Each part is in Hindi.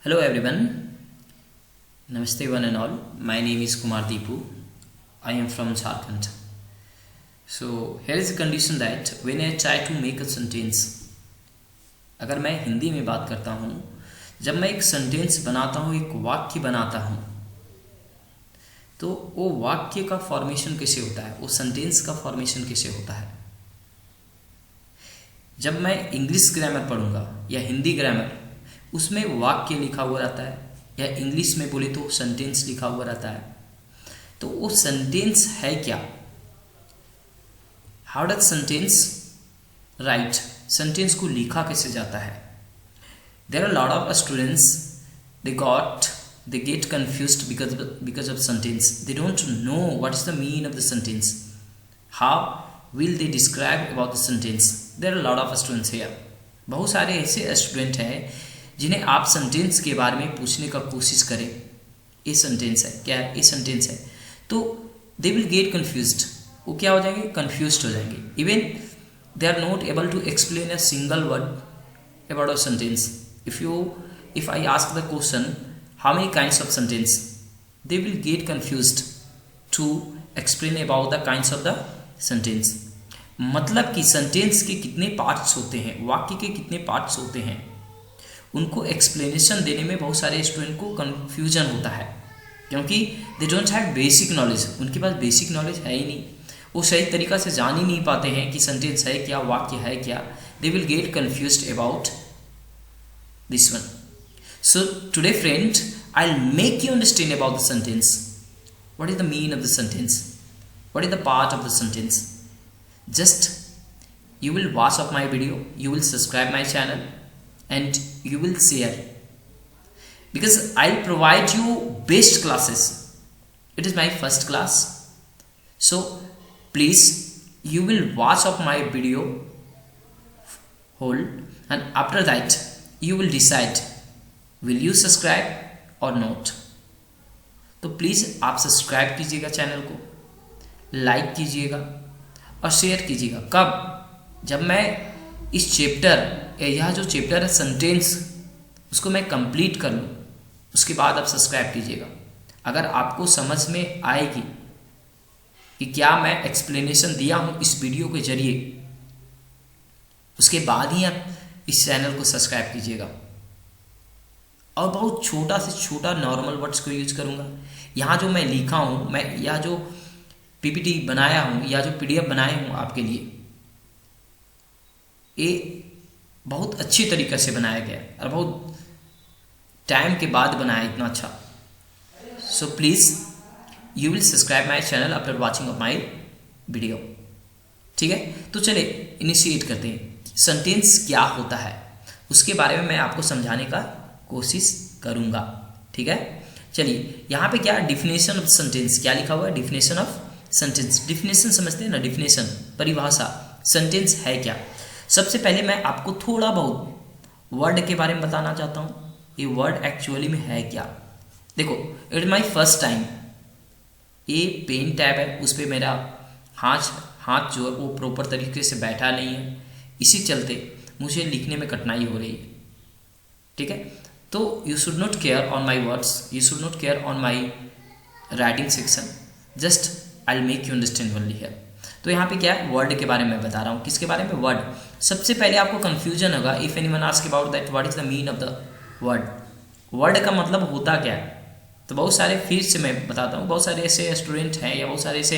Hello everyone, Namaste one and all. My name is Kumar Deepu. I am from Jharkhand. So here is the condition that when I try to make a sentence, अगर मैं हिंदी में बात करता हूँ, जब मैं एक सेंटेंस बनाता हूँ, एक वाक्य बनाता हूँ, तो वो वाक्य का फॉर्मेशन कैसे होता है, वो सेंटेंस का फॉर्मेशन कैसे होता है। जब मैं इंग्लिश ग्रामर पढ़ूंगा या हिंदी ग्रामर, उसमें वाक्य लिखा हुआ रहता है, या इंग्लिश में बोले तो सेंटेंस लिखा हुआ रहता है। तो वो सेंटेंस है क्या, how does sentence write, sentence को लिखा कैसे जाता है। There are lot of students they get confused because of sentence. They don't know what is the meaning of the sentence. How will they describe about the sentence? There are a lot of students here. बहुत सारे ऐसे स्टूडेंट हैं जिन्हें आप सेंटेंस के बारे में पूछने का कोशिश करें, ये सेंटेंस है क्या है, ये सेंटेंस है, तो दे विल गेट कन्फ्यूज्ड। वो क्या हो जाएंगे, कन्फ्यूज्ड हो जाएंगे। Even they are not able to explain a single word about a sentence. if I ask the question how many kinds of sentence, they will get confused to explain about the kinds of the sentence. मतलब कि सेंटेंस के कितने पार्ट्स होते हैं, वाक्य के कितने पार्ट्स होते हैं, उनको एक्सप्लेनेशन देने में बहुत सारे स्टूडेंट को कन्फ्यूजन होता है, क्योंकि दे डोंट हैव बेसिक नॉलेज। उनके पास बेसिक नॉलेज है ही नहीं, वो सही तरीक़ा से जान ही नहीं पाते हैं कि सेंटेंस है क्या, वाक्य है क्या। दे will gate confused about this one. So today friend, I'll make you understand about the sentence. What is the meaning of the sentence? What is the part of the sentence? Just you will watch of my video, you will subscribe my channel and you will share, because I'll provide you best classes. It is my first class, so please you will watch of my video whole, and after that you will decide will you subscribe or not. तो प्लीज़ आप सब्सक्राइब कीजिएगा चैनल को, लाइक कीजिएगा और शेयर कीजिएगा। कब, जब मैं इस चैप्टर, यह जो चैप्टर है सेंटेंस, उसको मैं कंप्लीट कर लूँ, उसके बाद आप सब्सक्राइब कीजिएगा। अगर आपको समझ में आएगी कि क्या मैं एक्सप्लेनेशन दिया हूँ इस वीडियो के जरिए, उसके बाद ही आप इस चैनल को सब्सक्राइब कीजिएगा। और बहुत छोटा से छोटा नॉर्मल वर्ड्स को यूज करूँगा। यहाँ जो मैं लिखा हूँ, मैं यह जो पीपीटी बनाया हूँ या जो पीडीएफ बनाया हूँ आपके लिए, ये बहुत अच्छी तरीके से बनाया गया और बहुत टाइम के बाद बनाया इतना अच्छा। So please you will subscribe my channel after watching of my video. ठीक है, तो चलिए इनिशिएट करते हैं। सेंटेंस क्या होता है उसके बारे में मैं आपको समझाने का कोशिश करूंगा। ठीक है, चलिए यहाँ पे क्या डिफिनेशन ऑफ सेंटेंस, क्या लिखा हुआ है, डिफिनेशन ऑफ सेंटेंस। डिफिनेशन समझते हैं ना, डिफिनेशन परिभाषा, सेंटेंस है क्या। सबसे पहले मैं आपको थोड़ा बहुत वर्ड के बारे में बताना चाहता हूँ, ये वर्ड एक्चुअली में है क्या। देखो, इट माई फर्स्ट टाइम, ये पेन टैब है, उस पर मेरा हाथ जो है वो प्रॉपर तरीके से बैठा नहीं है, इसी चलते मुझे लिखने में कठिनाई हो रही है। ठीक है, तो you should not care on my words, you should not care on my writing section, just I will make you understand only here. तो यहाँ पे क्या है, वर्ड के बारे में बता रहा हूँ। किसके बारे में, वर्ड। सबसे पहले आपको कंफ्यूजन होगा if anyone ask about that what is the meaning of the word. Word का मतलब होता क्या है, तो बहुत सारे फिर से मैं बताता हूँ, बहुत सारे ऐसे स्टूडेंट हैं या बहुत सारे ऐसे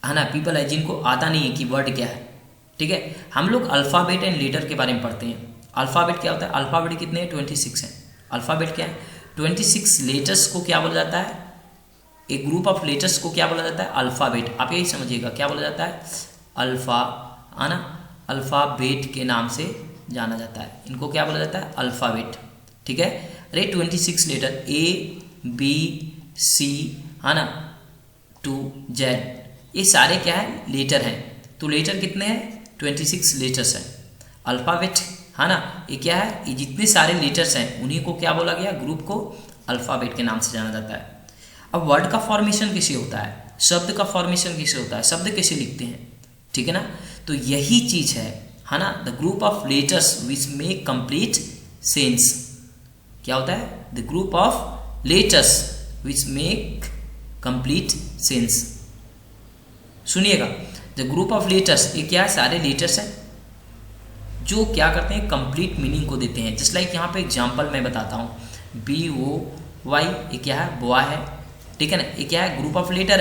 है ना पीपल है जिनको आता नहीं है कि वर्ड क्या है। ठीक है, हम लोग अल्फ़ाबेट एंड लेटर के बारे में पढ़ते हैं। अल्फ़ाबेट क्या होता है, अल्फ़ाबेट कितने हैं, 26 हैं। अल्फ़ाबेट क्या है, 26 लेटर्स को क्या बोला जाता है, एक ग्रुप ऑफ लेटर्स को क्या बोला जाता है, अल्फ़ाबेट। आप यही समझिएगा क्या बोला जाता है, अल्फ़ा, आना अल्फ़ाबेट के नाम से जाना जाता है, इनको क्या बोला जाता है, अल्फ़ाबेट। ठीक है, अरे 26 लेटर ABC है ना to Z, ये सारे क्या है, लेटर हैं। तो लेटर कितने हैं, 26 लेटर्स हैं। अल्फ़ाबेट है ना, ये क्या है, ये जितने सारे लेटर्स हैं उन्हीं को क्या बोला गया, ग्रुप को अल्फ़ाबेट के नाम से जाना जाता है। अब वर्ड का फॉर्मेशन कैसे होता है, शब्द का फॉर्मेशन कैसे होता है, शब्द कैसे लिखते हैं। ठीक है ना, तो यही चीज़ है ना, the group of letters which make complete sense. क्या होता है? The group of letters which make complete sense. सुनिएगा, द ग्रुप ऑफ लेटर्स, ये क्या है? सारे लेटर्स हैं जो क्या करते हैं? कंप्लीट मीनिंग को देते हैं। जस्ट लाइक यहाँ पे एग्जांपल मैं बताता हूँ, BOY, ये क्या है? बॉय है, ठीक है ना। ये क्या है? ग्रुप ऑफ लेटर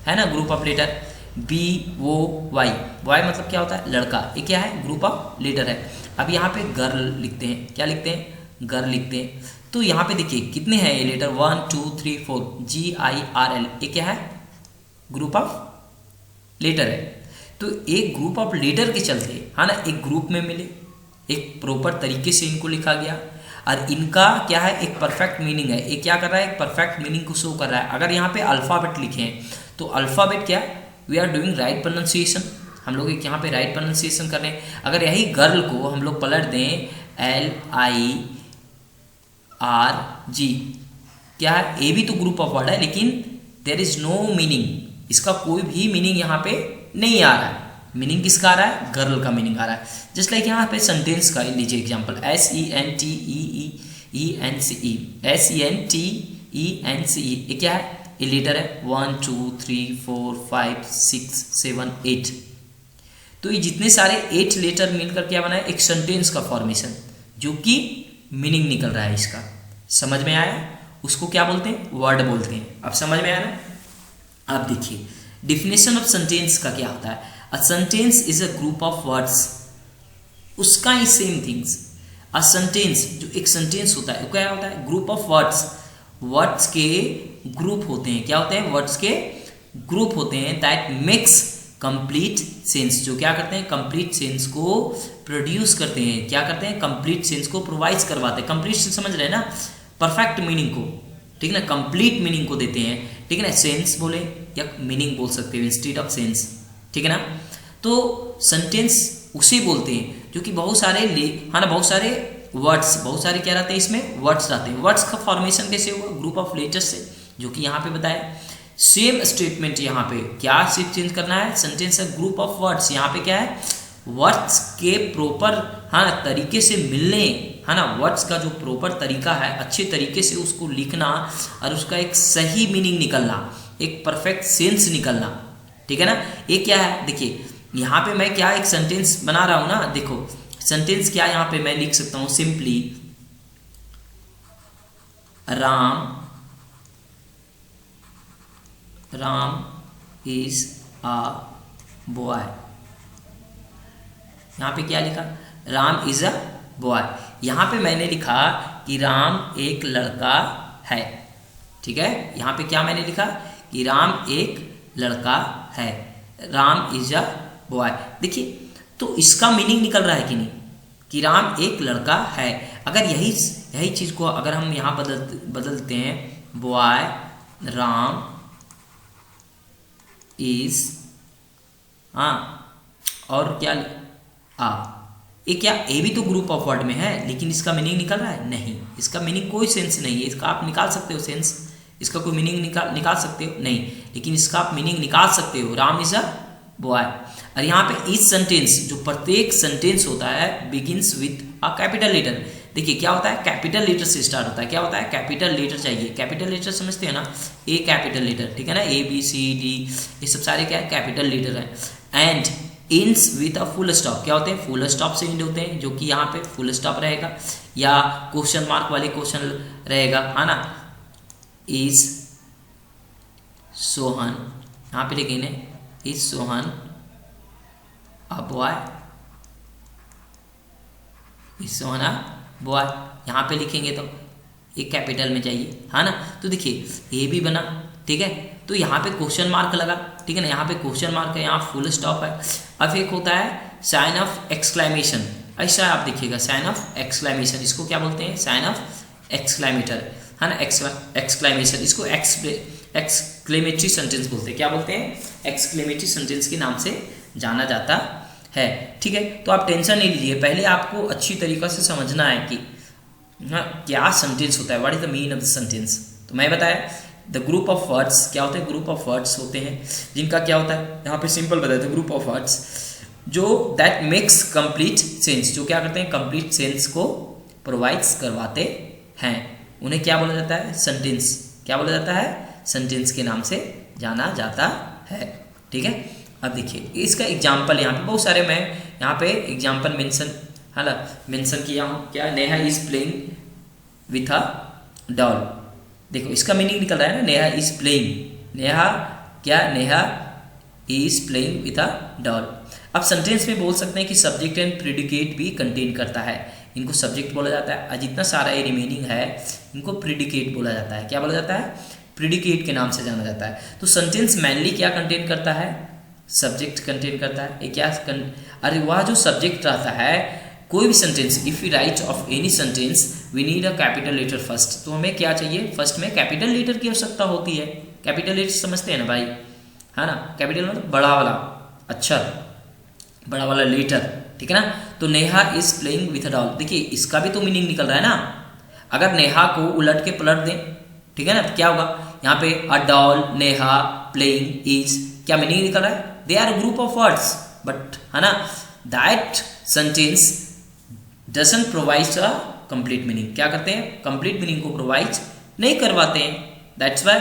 है ना, group of letter. BOY, boy मतलब क्या होता है? लड़का। ये क्या है? ग्रुप ऑफ लेटर है। अब यहाँ पे गर्ल लिखते हैं, क्या लिखते हैं? गर्ल लिखते हैं। तो यहाँ पे देखिए कितने हैं ये लेटर? 1 2 3 4, GIRL, ये क्या है? ग्रुप ऑफ लेटर है। तो एक ग्रुप ऑफ लेटर के चलते है ना, एक ग्रुप में मिले, एक प्रॉपर तरीके से इनको लिखा गया, और इनका क्या है? एक परफेक्ट मीनिंग है। ये क्या कर रहा है? एक परफेक्ट मीनिंग को शो कर रहा है। अगर यहाँ पे अल्फ़ाबेट लिखे हैं तो अल्फ़ाबेट क्या? We are doing right pronunciation, हम लोग यहाँ पे राइट प्रोनाउंसिएशन कर रहे हैं। अगर यही गर्ल को हम लोग पलट दें LIRG, क्या है? ये भी तो ग्रुप ऑफ वर्ड है, लेकिन देयर इज नो मीनिंग, इसका कोई भी मीनिंग यहाँ पे नहीं आ रहा है। मीनिंग किसका आ रहा है? गर्ल का मीनिंग आ रहा है। जस्ट लाइक यहाँ पे सेंटेंस का लीजिए एग्जांपल, SENTEENCE, ये क्या है? ये लेटर है 1 2 3 4 5 6 7 8। तो ये जितने सारे 8 लेटर मिलकर क्या बना है? एक सेंटेंस का फॉर्मेशन, जो कि मीनिंग निकल रहा है इसका। समझ में आया? उसको क्या बोलते हैं? वर्ड बोलते हैं। अब समझ में आया ना? आप देखिए डिफिनेशन ऑफ सेंटेंस का क्या होता है? A sentence is a group of words, उसका ही सेम थिंग्स। अ सेंटेंस, जो एक सेंटेंस होता है, क्या होता है? ग्रुप ऑफ वर्ड्स, वर्ड्स के ग्रुप होते हैं। क्या होते हैं? वर्ड्स के ग्रुप होते हैं। दैट मेक्स कंप्लीट सेंस, जो क्या करते हैं? कंप्लीट सेंस को प्रोड्यूस करते हैं। क्या करते हैं? कंप्लीट सेंस को प्रोवाइड करवाते हैं। कंप्लीट सेंस समझ रहे हैं ना? परफेक्ट मीनिंग को, ठीक है ना, कंप्लीट मीनिंग को देते हैं, ठीक है ना। सेंस बोले या मीनिंग बोल सकते हो इंस्टेड ऑफ सेंस, ठीक है ना। तो सेंटेंस उसे बोलते हैं जो कि बहुत सारे हाँ ना, बहुत सारे वर्ड्स, बहुत सारे क्या रहते हैं इसमें? वर्ड्स रहते हैं। वर्ड्स का फॉर्मेशन कैसे हुआ? ग्रुप ऑफ लेटर्स से, जो कि यहाँ पे बताया। सेम स्टेटमेंट यहाँ पे क्या सिर्फ चेंज करना है? सेंटेंस है ग्रुप ऑफ वर्ड्स, यहाँ पे क्या है? वर्ड्स के प्रॉपर हाँ तरीके से मिलने, है ना, वर्ड्स का जो प्रॉपर तरीका है, अच्छे तरीके से उसको लिखना और उसका एक सही मीनिंग निकलना, एक परफेक्ट सेंस निकलना, ठीक है ना। ये क्या है? देखिए यहाँ पे मैं क्या एक सेंटेंस बना रहा हूँ ना, देखो सेंटेंस क्या यहाँ पे मैं लिख सकता हूँ, simply Ram is a boy. यहाँ पे क्या लिखा? Ram is a boy. यहाँ पे मैंने लिखा कि राम एक लड़का है, ठीक है। यहाँ पे क्या मैंने लिखा कि राम एक लड़का है, राम इज अ बॉय। देखिए तो इसका मीनिंग निकल रहा है कि नहीं, कि राम एक लड़का है। अगर यही चीज़ को अगर हम यहाँ बदलते हैं, बॉय राम इज और क्या ये क्या? ये भी तो ग्रुप ऑफ वर्ड में है, लेकिन इसका मीनिंग निकल रहा है? नहीं, इसका मीनिंग कोई सेंस नहीं है। इसका आप निकाल सकते हो सेंस, इसका कोई मीनिंग निकाल सकते हो नहीं, लेकिन इसका आप मीनिंग निकाल सकते हो, राम इज अ बॉय। और यहाँ पे इस सेंटेंस, जो प्रत्येक सेंटेंस होता है, begins with a capital letter. देखिए क्या होता है? कैपिटल लेटर से स्टार्ट होता है। क्या होता है? कैपिटल लेटर चाहिए। कैपिटल लेटर समझते हैं ना? ए कैपिटल लेटर, ठीक है ना, ABCD ये सब सारे क्या है? कैपिटल लेटर है। एंड इंस विथ अ फुल स्टॉप, क्या होते हैं? फुल स्टॉप से इंड होते हैं, जो कि यहाँ पे फुल स्टॉप रहेगा या क्वेश्चन मार्क वाले क्वेश्चन रहेगा, है ना। इज सोहन, यहाँ पे लिखेंगे is Sohan a boy, is Sohan a boy, यहाँ पे लिखेंगे तो एक कैपिटल में चाहिए, है ना। तो देखिए ये भी बना, ठीक है। तो यहाँ पे क्वेश्चन मार्क लगा, ठीक है ना, यहाँ पे क्वेश्चन मार्क है, यहाँ फुल स्टॉप है। अब एक होता है साइन ऑफ एक्सक्लेमेशन, ऐसा आप देखिएगा, साइन ऑफ एक्सक्लेमेशन, इसको क्या बोलते हैं? साइन ऑफ एक्सक्लेमेटर, है ना, एक्सक्लेमेशन, इसको एक्सक्लेमेटरी सेंटेंस बोलते हैं। क्या बोलते हैं? एक्सक्लेमेटरी सेंटेंस के नाम से जाना जाता है, ठीक है। तो आप टेंशन नहीं लीजिए, पहले आपको अच्छी तरीक़ा से समझना है कि हाँ क्या सेंटेंस होता है, what is the meaning of the sentence. तो मैं बताया द ग्रुप ऑफ वर्ड्स, क्या होते हैं? ग्रुप ऑफ वर्ड्स होते हैं जिनका क्या होता है, यहाँ पे सिंपल बताया था, ग्रुप ऑफ वर्ड्स जो दैट मेक्स कंप्लीट सेंस, जो क्या करते हैं? कंप्लीट सेंस को प्रोवाइड्स करवाते हैं उन्हें क्या बोला जाता है? सेंटेंस। क्या बोला जाता है? सेंटेंस के नाम से जाना जाता है। ठीक है, अब देखिए इसका एग्जाम्पल यहाँ पे बहुत सारे मैं यहाँ पे एग्जाम्पल मेंशन किया हूँ। क्या? Neha is playing with a doll. देखो इसका मीनिंग निकल रहा है ना, Neha is playing. Neha is playing with a doll. अब सेंटेंस में बोल सकते हैं कि सब्जेक्ट एंड प्रेडिकेट भी कंटेन करता है। इनको सब्जेक्ट बोला जाता है और जितना सारा ये रिमेनिंग है इनको प्रेडिकेट बोला जाता है। क्या बोला जाता है? प्रेडिकेट के नाम से जाना जाता है। तो सेंटेंस मेनली क्या कंटेन करता है? सब्जेक्ट कंटेन करता है। ये क्या अरे वह जो सब्जेक्ट रहता है कोई भी sentence, if you write of any sentence we need a capital letter first. तो हमें क्या चाहिए? फर्स्ट में कैपिटल लेटर की आवश्यकता होती है। कैपिटल लेटर समझते हैं ना भाई, है ना? कैपिटल मतलब बड़ा वाला अक्षर, बड़ा वाला लेटर। ठीक है ना? तो Neha is playing with a doll. देखिए इसका भी तो मीनिंग निकल रहा है ना। अगर नेहा को उलट के पलट दें, ठीक है ना, तो क्या होगा? यहाँ पे a doll, Neha, playing, is, क्या मीनिंग निकल रहा है? They are group of words, but है ना that sentence doesn't provide a complete meaning. क्या करते हैं? कंप्लीट मीनिंग को प्रोवाइड नहीं करवाते हैं। That's why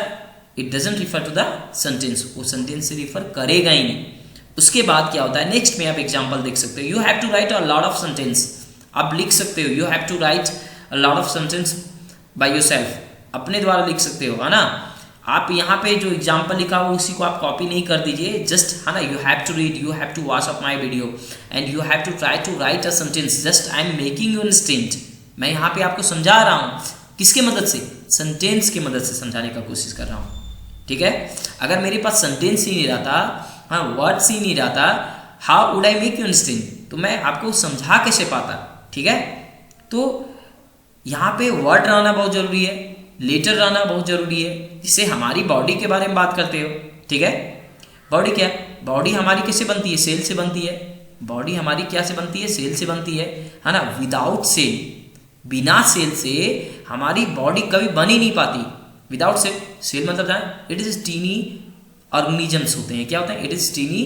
it doesn't refer to the sentence. वो सेंटेंस से रिफर करेगा ही नहीं। उसके बाद क्या होता है? नेक्स्ट में आप एग्जांपल देख सकते हो। You have to write a lot of sentence. आप लिख सकते हो you have to write a lot of sentence by yourself, अपने द्वारा लिख सकते हो, है ना? आप यहाँ पे जो एग्जाम्पल लिखा हो उसी को आप कॉपी नहीं कर दीजिए, जस्ट, है ना, you have to read, you have to watch up my video and you have to try to write a sentence. Just I am making you understand. मैं यहाँ पे आपको समझा रहा हूँ, किसके मदद से? सेंटेंस की मदद से समझाने का कोशिश कर रहा हूँ। ठीक है, अगर मेरे पास सेंटेंस ही नहीं रहता, हाँ वर्ड्स ही नहीं रहता, how would I make you understand? तो मैं आपको समझा कैसे पाता? ठीक है, तो यहाँ पे वर्ड रहना बहुत जरूरी है, लेटर रहना बहुत जरूरी है, जिससे हमारी बॉडी के बारे में बात करते हो। ठीक है, बॉडी क्या है? बॉडी हमारी किससे बनती है? सेल से बनती है। बॉडी हमारी क्या से बनती है? सेल से बनती है ना? विदाउट सेल, बिना सेल से हमारी बॉडी कभी बन ही नहीं पाती। विदाउट सेल, सेल मतलब जाए इट इज टीनी ऑर्गेनिजम्स होते हैं। क्या होते हैं? It is tiny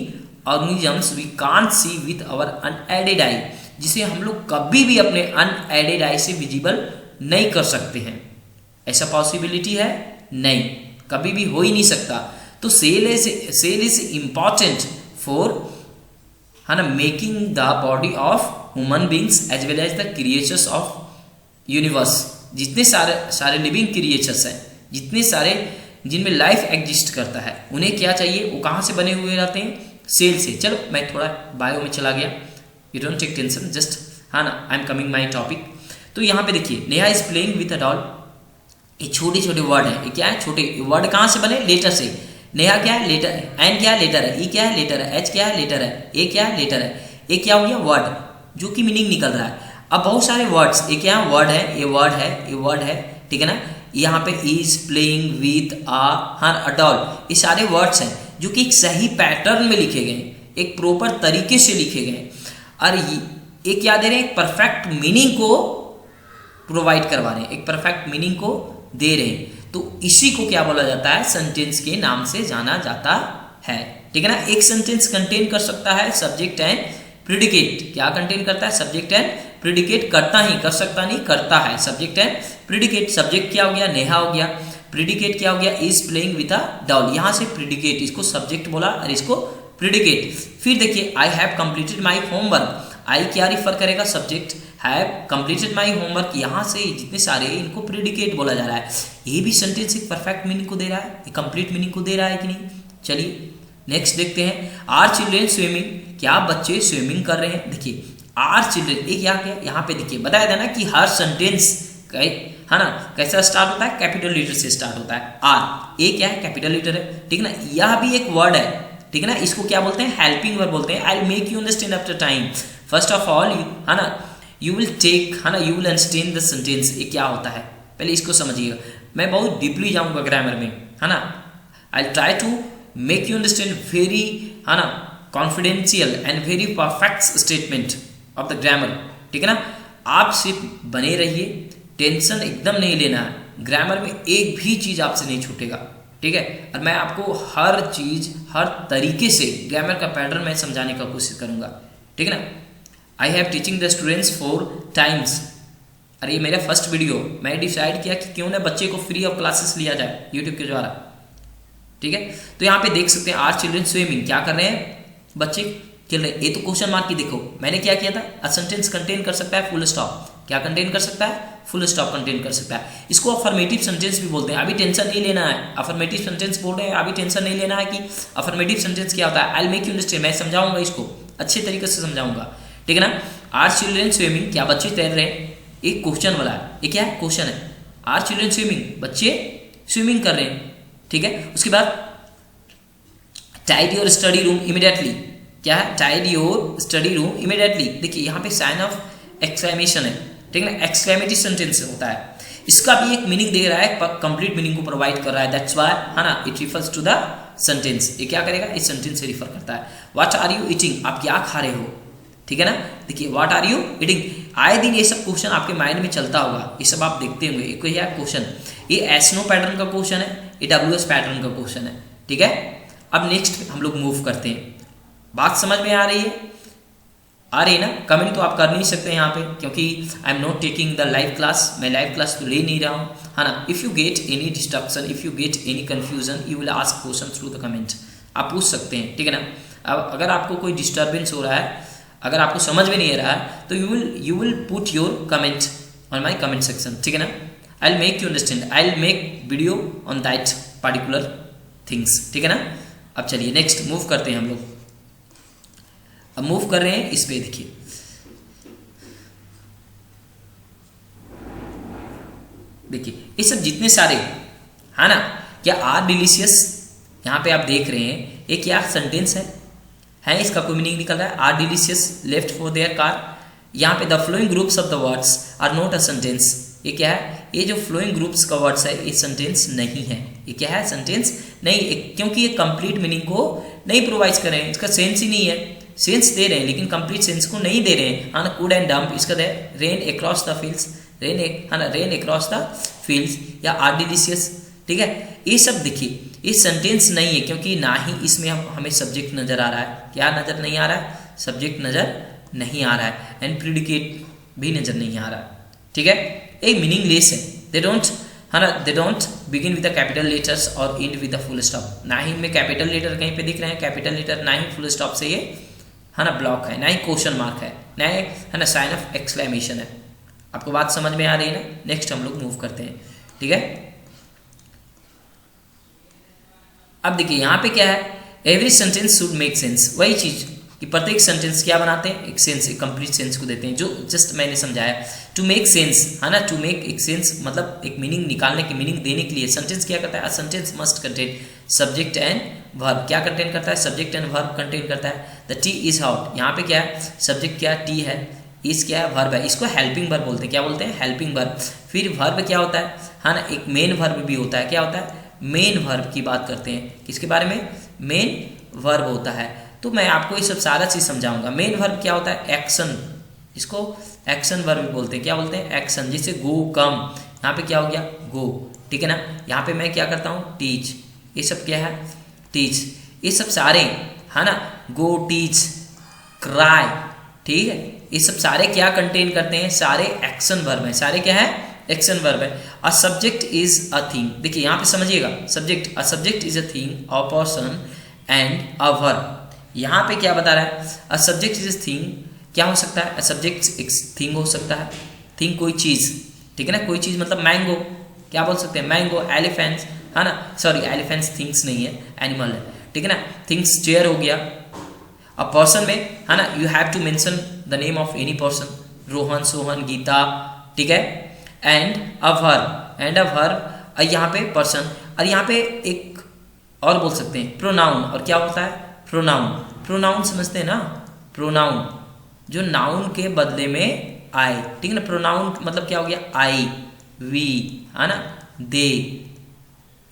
organisms we can't see with our unaided eye, जिसे हम लोग कभी भी अपने अनएडेड आई से विजिबल नहीं कर सकते हैं। ऐसा पॉसिबिलिटी है? नहीं, कभी भी हो ही नहीं सकता। तो सेल इज इंपॉर्टेंट फॉर, है ना, making the body of human beings as well as the creatures of universe. जितने सारे लिविंग क्रिएचर्स हैं, जितने सारे जिनमें लाइफ एग्जिस्ट करता है, उन्हें क्या चाहिए? वो कहाँ से बने हुए रहते हैं? सेल से। चलो मैं थोड़ा बायो में चला गया, you don't take tension, just, है ना, I am coming my topic. तो यहाँ पे देखिए Neha is playing with a doll. ये छोटे छोटे वर्ड है, ये क्या है? छोटे वर्ड कहाँ से बने? लेटर से। नेहा क्या है? लेटर है। एन क्या है? लेटर है। ई क्या है? लेटर है। एच क्या है? लेटर है। ए क्या है? लेटर है। ए क्या हो गया? वर्ड, जो कि मीनिंग निकल रहा है। अब बहुत सारे वर्ड्स, ये क्या है? वर्ड है, ये वर्ड है, ये वर्ड है, ठीक है ना? यहाँ पे is playing with a doll, ये सारे वर्ड्स हैं जो कि एक सही पैटर्न में लिखे गए, एक प्रॉपर तरीके से लिखे गए, और ये क्या दे रहे हैं? एक परफेक्ट मीनिंग को प्रोवाइड करवा रहे हैं, एक परफेक्ट मीनिंग को दे रहे हैं। तो इसी को क्या बोला जाता है? सेंटेंस के नाम से जाना जाता है। ठीक है ना? एक सेंटेंस कंटेन कर सकता है सब्जेक्ट एंड प्रेडिकेट। क्या कंटेन करता है? Subject and predicate. करता ही, कर सकता नहीं, करता है। Subject and predicate. सब्जेक्ट क्या हो गया? नेहा हो गया। प्रेडिकेट क्या हो गया? Is playing with a doll. यहाँ से प्रेडिकेट, इसको सब्जेक्ट बोला और इसको प्रेडिकेट। फिर देखिए I have completed my homework. I क्या रिफर करेगा? Subject. Have completed my homework, यहाँ से जितने सारे इनको प्रेडिकेट बोला जा रहा है। ये भी सेंटेंस एक परफेक्ट मीनिंग को दे रहा है, कंप्लीट मीनिंग को दे रहा है कि नहीं? चलिए नेक्स्ट देखते हैं। आर चिल्ड्रेन स्विमिंग, क्या बच्चे स्विमिंग कर रहे हैं? देखिए आर चिल्ड्रेन, एक यहाँ पे देखिए बताया था ना कि हर सेंटेंस है ना कैसा स्टार्ट होता है? कैपिटल लेटर से स्टार्ट होता है। आर, ए क्या है? कैपिटल लेटर है, ठीक है ना? यह भी एक वर्ड है, ठीक है ना? इसको क्या बोलते हैं? हेल्पिंग वर्ब बोलते हैं। I will make you understand after time. First of all है ना यू विल टेक, है ना, you will understand the sentence. ये क्या होता है पहले इसको समझिएगा। मैं बहुत डीपली जाऊंगा ग्रामर में, है ना। I try to make you understand very, है ना, confidential and very perfect statement of the grammar, ठीक है ना। आप सिर्फ बने रहिए, टेंशन एकदम नहीं लेना है। ग्रामर में एक भी चीज़ आपसे नहीं छूटेगा, ठीक है। और मैं आपको हर चीज़ हर तरीके से ग्रामर का पैटर्न में समझाने का कोशिश करूंगा, ठीक है ना। I have teaching the students 4 times, अरे ये मेरा फर्स्ट वीडियो, मैं डिसाइड किया कि क्यों ना बच्चे को फ्री ऑफ क्लासेस लिया जाए यूट्यूब के द्वारा, ठीक है। तो यहाँ पे देख सकते हैं आर चिल्ड्रन स्विमिंग, क्या कर रहे हैं बच्चे, खेल रहे हैं। ये तो क्वेश्चन मार्क की देखो मैंने क्या किया था, अ सेंटेंस कंटेन कर सकता है फुल स्टॉप, क्या कंटेन कर सकता है, फुल स्टॉप कंटेन कर सकता है। इसको अफर्मेटिव सेंटेंस भी बोलते हैं। अभी टेंशन नहीं लेना है, अफर्मेटिव सेंटेंस बोल रहे हैं, अभी टेंशन नहीं लेना है कि अफर्मेटिव सेंटेंस क्या होता है। I will make you understand, मैं समझाऊंगा इसको अच्छे तरीके से समझाऊंगा, ठीक है ना। आर चिल्ड्रन स्विमिंग, क्या बच्चे तैर रहे हैं, एक क्वेश्चन वाला है, ये क्या है, क्वेश्चन है। आर चिल्ड्रन स्विमिंग, बच्चे स्विमिंग कर रहे हैं, ठीक है। उसके बाद tidy your study room immediately, क्या है, tidy your study room immediately. देखिए यहाँ पे साइन ऑफ एक्सक्लेमेशन है, ठीक है ना, एक्सक्लेमेटिव सेंटेंस होता है। इसका भी एक मीनिंग दे रहा है, कंप्लीट मीनिंग को प्रोवाइड कर रहा है, दैट्स व्हाई, है ना, it refers to the sentence. ये क्या करेगा, इस सेंटेंस से रिफर करता है। व्हाट आर यू ईटिंग, आप क्या खा रहे हो, ठीक है ना। देखिए व्हाट आर यू ईटिंग, आए दिन ये सब क्वेश्चन आपके माइंड में चलता होगा, ये सब आप देखते होंगे। एक है क्वेश्चन, ये एसनो पैटर्न का क्वेश्चन है, ये डब्ल्यूएस पैटर्न का क्वेश्चन है, ठीक है। अब नेक्स्ट हम लोग मूव करते हैं। बात समझ में आ रही है, आ रही है ना। कमेंट तो आप कर नहीं सकते यहाँ पे, क्योंकि आई am not taking the live class, मैं लाइव क्लास तो ले नहीं रहा हूँ, है ना। If you get any destruction, if you get any confusion, you will ask question through the comment, आप पूछ सकते हैं, ठीक है ना। अब अगर आपको कोई डिस्टर्बेंस हो रहा है, अगर आपको समझ में नहीं आ रहा है, तो you will put your comment on my comment section, ठीक है ना। I will make you understand, I will make video on that particular things, ठीक है ना। अब चलिए नेक्स्ट मूव करते हैं हम लोग। अब मूव कर रहे हैं इस पे, देखिए देखिए ये सब जितने सारे, है ना, क्या आर डिलीशियस, यहाँ पे आप देख रहे हैं ये क्या सेंटेंस है इसका कोई मीनिंग निकल रहा है। Are delicious left for their car, यहाँ पे the following groups of the words are not a sentence, ये क्या है, ये जो फ्लोइंग ग्रुप्स का वर्ड्स है ये सेंटेंस नहीं है, ये क्या है, सेंटेंस नहीं, क्योंकि ये कंप्लीट मीनिंग को नहीं प्रोवाइड कर रहे हैं, इसका सेंस ही नहीं है। सेंस दे रहे हैं लेकिन कंप्लीट सेंस को नहीं दे रहे हैं, है ना। कूड एंड डंप, इसका they ran across the fields, ran, है ना, रेन अक्रॉस द फील्ड्स, या आर डिलीशियस, ठीक है। ये सब देखिए ये सेंटेंस नहीं है, क्योंकि ना ही इसमें हमें सब्जेक्ट नजर आ रहा है, क्या नजर नहीं आ रहा है, सब्जेक्ट नजर नहीं आ रहा है, एंड प्रिडिकेट भी नजर नहीं आ रहा है, ठीक है। ये मीनिंगलेस है, दे डोंट, है ना, they don't begin with the capital letters और end with the full stop, ना ही इनमें कैपिटल लेटर कहीं पे दिख रहे हैं, कैपिटल लेटर ना ही फुल स्टॉप से ये, है ना, ब्लॉक है, ना ही क्वेश्चन मार्क है, ना है ना साइन ऑफ एक्सक्लेमेशन है। आपको बात समझ में आ रही है ना। नेक्स्ट हम लोग मूव करते हैं, ठीक है। अब देखिए यहाँ पे क्या है, every sentence should make sense, वही चीज कि प्रत्येक सेंटेंस क्या बनाते हैं, एक सेंस, एक कंप्लीट सेंस को देते हैं, जो जस्ट मैंने समझाया। टू मेक सेंस, है ना, टू मेक एक सेंस मतलब एक मीनिंग निकालने की, मीनिंग देने के लिए सेंटेंस क्या करता है, a sentence must contain subject and verb, क्या कंटेन करता है, सब्जेक्ट एंड वर्ब कंटेन करता है। द टी इज हॉट, यहाँ पे क्या है, सब्जेक्ट क्या, टी है, इस क्या है, वर्ब है, इसको हेल्पिंग वर्ब बोलते हैं, क्या बोलते हैं, हेल्पिंग वर्ब। फिर वर्ब क्या होता है ना, एक मेन वर्ब भी होता है, क्या होता है, मेन वर्ब की बात करते हैं, किसके बारे में, मेन वर्ब होता है। तो मैं आपको ये सब सारा चीज समझाऊंगा। मेन वर्ब क्या होता है, एक्शन, इसको एक्शन वर्ब बोलते हैं, क्या बोलते हैं, एक्शन। जैसे गो, कम, यहाँ पे क्या हो गया, गो, ठीक है ना। यहाँ पे मैं क्या करता हूँ, टीच, ये सब क्या है, टीच, ये सब सारे, है ना, गो, टीच, क्राई, ठीक है, ये सब सारे क्या कंटेन करते हैं, सारे एक्शन वर्ब है, सारे क्या है, एक्शन वर्ब है। A subject is a thing, देखिए यहाँ पे समझिएगा, subject, a subject is a thing, a person and a verb. यहाँ पे क्या बता रहा है, a subject is a thing, क्या हो सकता है, अ सब्जेक्ट एक थिंग हो सकता है, थिंग कोई चीज, ठीक है ना, कोई चीज मतलब मैंगो, क्या बोल सकते हैं, मैंगो, एलिफेंट्स, है ना, सॉरी एलिफेंट्स थिंग्स नहीं है, एनिमल है, ठीक है ना, थिंग्स, चेयर हो गया। अ पर्सन में, है ना, you have to mention the name of any person, Rohan, Sohan, Geeta, ठीक है। And a verb, and a verb, यहाँ पे पर्सन, और यहाँ पे एक और बोल सकते हैं प्रोनाउन, और क्या होता है, प्रोनाउन, प्रोनाउन समझते हैं ना, प्रोनाउन जो नाउन के बदले में आए, ठीक है ना। प्रोनाउन मतलब क्या हो गया, आई, वी, है ना, दे,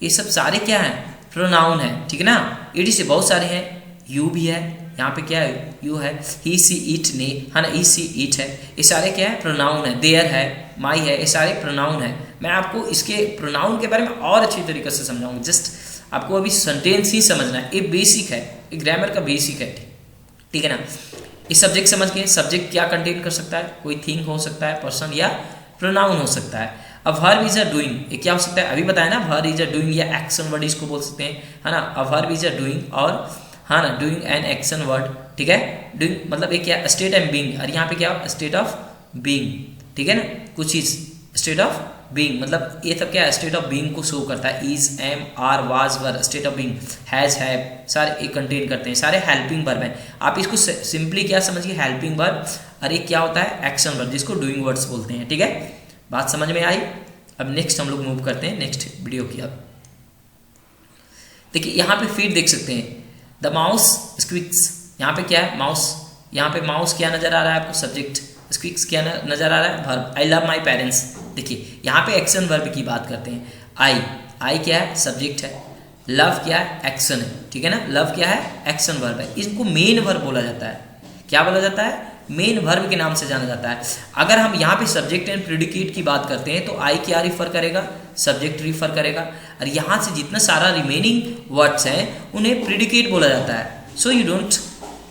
ये सब सारे क्या है, प्रोनाउन है, ठीक है ना। इट से बहुत सारे हैं, यू भी है, यहाँ पे क्या है, यू है, ही, सी, इट, ने, है ना, ई, सी, इट है, ये सारे क्या है, प्रोनाउन है। देयर है, माई है, ये सारे प्रोनाउन है। मैं आपको इसके प्रोनाउन के बारे में और अच्छी तरीके से समझाऊंगा, जस्ट आपको अभी सेंटेंस ही समझना है, ये बेसिक है, ये ग्रामर का बेसिक है, ठीक है ना। इस सब्जेक्ट समझ के, सब्जेक्ट क्या कंटेन कर सकता है, कोई थिंग हो सकता है, पर्सन या प्रोनाउन हो सकता है। अब वर्ब इज अ डूइंग, ये क्या हो सकता है, अभी बताया ना, वर्ब इज अ डूइंग या एक्शन वर्ड इसको बोल सकते हैं, है ना। अब वर्ब इज अ डूइंग और हाँ ना, डूइंग एन एक्शन वर्ड, ठीक है। डूइंग मतलब ये क्या, स्टेट एंड बीइंग, और यहाँ पे क्या, स्टेट ऑफ बीइंग, ठीक है ना। कुछ चीज स्टेट ऑफ बीइंग मतलब ये सब क्या है, स्टेट ऑफ बीइंग को शो करता है। Is, am, are, was, were, state of being, has, have, सारे ये कंटेन करते हैं, सारे हेल्पिंग वर्ब हैं। आप इसको सिंपली क्या समझिए, हेल्पिंग वर्ब, और ये क्या होता है, एक्शन वर्ब, जिसको डूइंग वर्ड्स बोलते हैं, ठीक है। बात समझ में आई। अब नेक्स्ट हम लोग मूव करते हैं नेक्स्ट वीडियो की। अब देखिए यहाँ पे फीड देख सकते हैं, द माउस स्क्विक्स, यहाँ पे क्या है, माउस, यहाँ पे माउस क्या नजर आ रहा है आपको, सब्जेक्ट, स्क्विक्स क्या नजर आ रहा है, verb. I love my parents, देखिए यहाँ पे एक्शन वर्ब की बात करते हैं। आई क्या है, सब्जेक्ट है, लव क्या है, एक्शन है, ठीक है ना। लव क्या है, एक्शन वर्ब है, इसको मेन वर्ब बोला जाता है। क्या बोला जाता है, मेन वर्ब के नाम से जाना जाता है। अगर हम यहाँ पे सब्जेक्ट एंड प्रेडिकेट की बात करते हैं तो आई क्या रिफर करेगा, सब्जेक्ट रिफर करेगा, और यहाँ से जितना सारा रिमेनिंग वर्ड्स हैं उन्हें प्रेडिकेट बोला जाता है। सो यू डोंट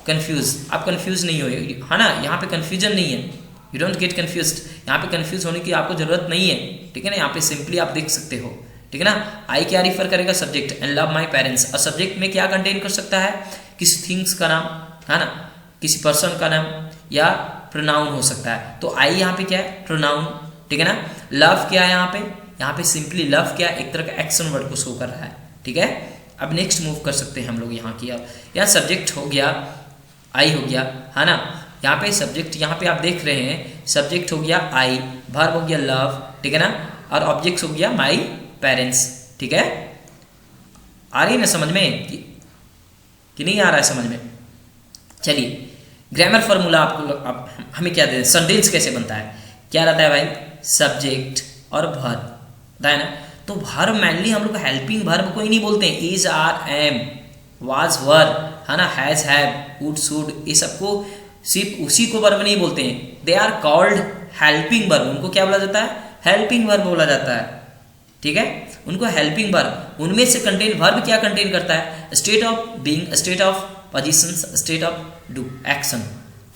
कंफ्यूज, आप कंफ्यूज नहीं हो, है ना, यहाँ पे कंफ्यूजन नहीं है, यू डोंट गेट कंफ्यूज्ड, यहाँ पे कंफ्यूज होने की आपको जरूरत नहीं है, ठीक है ना। यहाँ पे सिंपली आप देख सकते हो, ठीक है ना। आई क्या रिफर करेगा, subject, and love my parents, और सब्जेक्ट में क्या कंटेन कर सकता है, किसी थिंग्स का नाम, है ना, किसी पर्सन का नाम या प्रोनाउन हो सकता है। तो आई यहाँ पे क्या है, प्रोनाउन, ठीक है ना। लव क्या है, यहाँ पे सिंपली लव क्या है, एक तरह का एक्शन वर्ड को शो कर रहा है, ठीक है। अब नेक्स्ट मूव कर सकते हैं हम लोग यहाँ की। अब यहाँ सब्जेक्ट हो गया, आई हो गया, है ना। यहाँ पे सब्जेक्ट, यहाँ पे आप देख रहे हैं सब्जेक्ट हो गया आई, वर्ब हो गया लव, ठीक है ना, और ऑब्जेक्ट हो गया माई पेरेंट्स, ठीक है। आ रही ना समझ में कि नहीं आ रहा है समझ में। चलिए ग्रामर फॉर्मूला आपको हमें क्या दे, सेंटेंस कैसे बनता है, क्या रहता है भाई, सब्जेक्ट और वर्ब, होता है ना। तो वर्ब मेनली हम लोग हेल्पिंग वर्ब को ही नहीं बोलते हैं, इज, आर, एम, वाज, वर, है ना, हैज, हैव, वुड, शुड, ये सबको सिर्फ उसी को वर्ब नहीं बोलते हैं, they are called helping verb, उनको क्या बोला जाता है, हेल्पिंग वर्ब बोला जाता है, ठीक है। उनको हेल्पिंग वर्ब, उनमें से कंटेन वर्ब क्या कंटेन करता है, state of being, state of positions, state of do, action,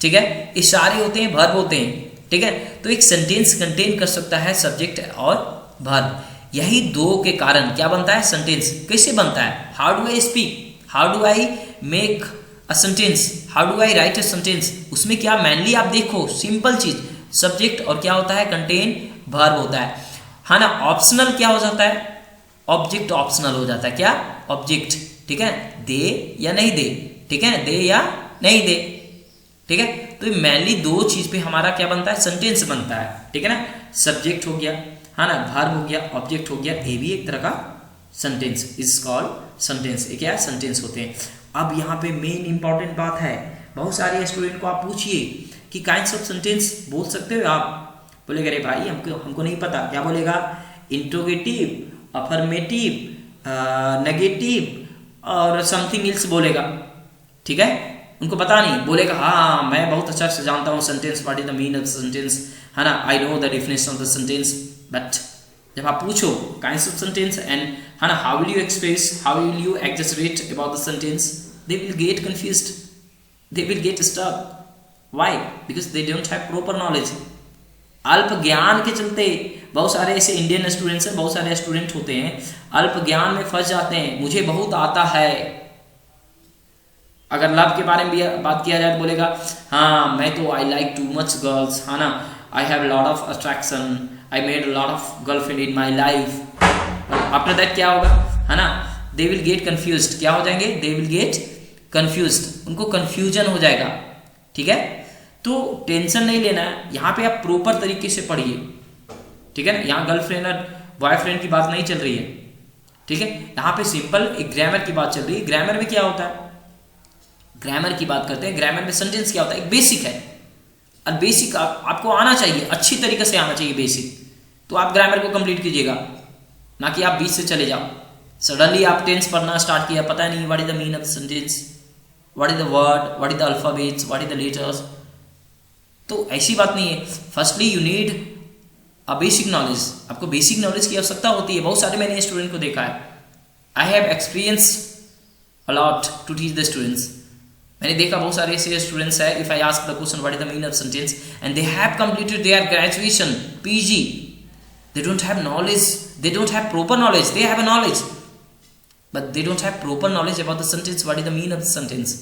ठीक है। ये सारे होते हैं वर्ब होते हैं, ठीक है। तो एक सेंटेंस कंटेन कर सकता है सब्जेक्ट और वर्ब, यही दो के कारण क्या बनता है, सेंटेंस। कैसे बनता है, how do I speak, how do I make a sentence, how do I right a sentence, उसमें क्या मेनली आप देखो सिंपल चीज, सब्जेक्ट और क्या होता है, कंटेन वर्ब होता है ना। ऑप्शनल क्या हो जाता है, ऑब्जेक्ट ऑप्शनल हो जाता है, क्या, ऑब्जेक्ट, ठीक है, दे या नहीं दे, ठीक है, दे या नहीं दे, ठीक है। तो मेनली दो चीज पे हमारा क्या बनता है, सेंटेंस बनता है, ठीक है ना। सब्जेक्ट हो गया, है ना, वर्ब हो गया, ऑब्जेक्ट हो गया, ये भी एक तरह का सेंटेंस, इज कॉल्ड सेंटेंस, ये क्या है, सेंटेंस होते हैं। अब यहाँ पे मेन इंपॉर्टेंट बात है, बहुत सारे स्टूडेंट को आप पूछिए कि काइंड्स ऑफ सेंटेंस बोल सकते हो आप, बोलेगा अरे भाई हमको नहीं पता, क्या बोलेगा, इंट्रोगेटिव, अफर्मेटिव, नेगेटिव और समथिंग एल्स बोलेगा, ठीक है। उनको पता नहीं, बोलेगा हाँ मैं बहुत अच्छा से जानता हूँ sentence, what is the meaning of sentence, है ना, I know the definition of the sentence, but जब आप पूछो काइंड्स ऑफ सेंटेंस एंड, है ना, how will you express, how will you exaggerate about the sentence, they will get confused, they will get stuck, why, because they don't have proper knowledge. अल्प ज्ञान के चलते बहुत सारे ऐसे इंडियन स्टूडेंट्स हैं, बहुत सारे स्टूडेंट होते हैं अल्प ज्ञान में फंस जाते हैं, मुझे बहुत आता है। अगर लव के बारे में भी बात किया जाए तो बोलेगा हाँ मैं तो I like too much girls, है ना, I have lot of attraction, I made lot of girlfriend in my life. After that क्या होगा, है ना, दे विल गेट कंफ्यूज्ड, क्या हो जाएंगे, दे विल गेट कंफ्यूज्ड, उनको कंफ्यूजन हो जाएगा, ठीक है। तो टेंशन नहीं लेना है, यहाँ पे आप प्रॉपर तरीके से पढ़िए, ठीक है ना। यहाँ गर्लफ्रेंड और बॉयफ्रेंड की बात नहीं चल रही है, ठीक है। यहाँ पे सिंपल एक ग्रामर की बात चल रही है। ग्रामर में क्या होता है, ग्रामर की बात करते हैं, ग्रामर में सेंटेंस क्या होता है, एक बेसिक है, और बेसिक आपको आना चाहिए, अच्छी तरीके से आना चाहिए बेसिक, तो आप ग्रामर को कंप्लीट कीजिएगा, ना कि आप बीच से चले जाओ। सडनली आप टेंस पढ़ना स्टार्ट किया, पता नहीं what is the meaning of sentence, what is the word, what is the alphabets, what is the letters, तो ऐसी बात नहीं है। Firstly you need a basic knowledge, आपको बेसिक नॉलेज की आवश्यकता होती है। बहुत सारे मैंने स्टूडेंट को देखा है, I have experience a lot to teach the students, मैंने देखा बहुत सारे ऐसे स्टूडेंट्स है, if I ask the question what is the meaning of sentence and they have completed their graduation PG, they don't have knowledge, they don't have proper knowledge, they have a knowledge but they don't have proper knowledge about the sentence, what is the meaning of the sentence,